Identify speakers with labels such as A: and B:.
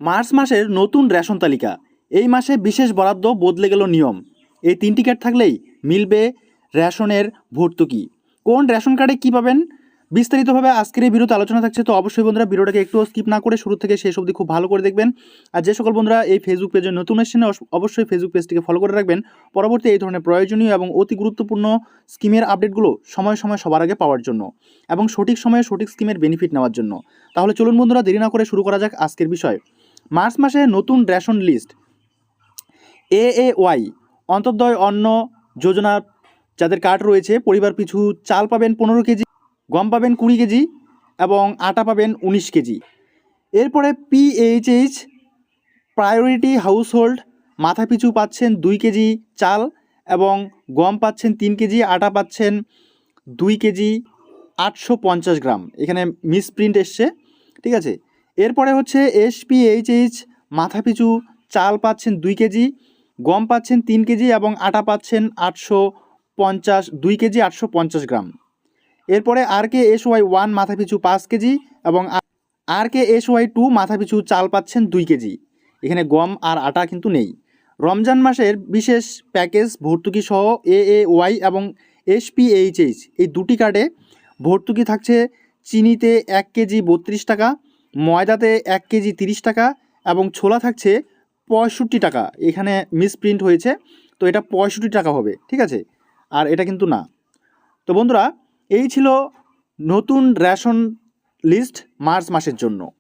A: March মাসের নতুন ration তালিকা। এই মাসে বিশেষ বরাদ্দ বদলে গেল নিয়ম। এই 3টি কার্ড থাকলেই মিলবে রেশনের ভর্তুকি। কোন রেশন কার্ডে কী পাবেন বিস্তারিতভাবে আজকের এই ভিডিওতে আলোচনা থাকছে। তো অবশ্যই বন্ধুরা ভিডিওটাকে একটু স্কিপ না করে শুরু থেকে শেষ অবধি খুব ভালো করে দেখবেন। আর যে সকল বন্ধুরা এই ফেসবুক পেজে নতুন এসেছেন অবশ্যই ফেসবুক পেজটিকে ফলো করে রাখবেন পরবর্তী এই ধরনের প্রয়োজনীয় এবং অতি গুরুত্বপূর্ণ স্কিমের আপডেটগুলো সময় সময় সবার আগে পাওয়ার জন্য এবং সঠিক সময়ে সঠিক স্কিমের বেনিফিট নেওয়ার জন্য। তাহলে চলুন বন্ধুরা দেরি না করে শুরু করা যাক আজকের বিষয়। মার্চ মাসে নতুন রেশন লিস্ট। AAY অন্তর্দয় অন্ন যোজনা যাদের কার্ড রয়েছে পরিবার পিছু চাল পাবেন 15 কেজি, গম পাবেন 20 কেজি এবং আটা পাবেন 19 কেজি। এরপরে PHH প্রায়োরিটি হাউসহোল্ড মাথাপিছু পাচ্ছেন 2 কেজি চাল এবং গম পাচ্ছেন 3 কেজি, আটা পাচ্ছেন 2 কেজি 850 গ্রাম। এখানে মিসপ্রিন্ট এসছে, ঠিক আছে। এরপরে হচ্ছে SPHH মাথাপিছু চাল পাচ্ছেন 2 কেজি, গম পাচ্ছেন 3 কেজি এবং আটা পাচ্ছেন 2 কেজি 850 গ্রাম। এরপরে RKSY1 মাথাপিছু 5 কেজি এবং RKSY2 মাথাপিছু চাল পাচ্ছেন 2 কেজি। এখানে গম আর আটা কিন্তু নেই। রমজান মাসের বিশেষ প্যাকেজ ভর্তুকি সহ AAY এবং SPHH এই দুটি কার্ডে ভর্তুকি থাকছে চিনিতে 1 কেজি 32 টাকা, ময়দাতে 1 কেজি 30 টাকা এবং ছোলা থাকছে 65 টাকা। এখানে মিসপ্রিন্ট হয়েছে, তো এটা 65 টাকা হবে, ঠিক আছে, আর এটা কিন্তু না। তো বন্ধুরা এই ছিল নতুন রেশন লিস্ট মার্চ মাসের জন্য।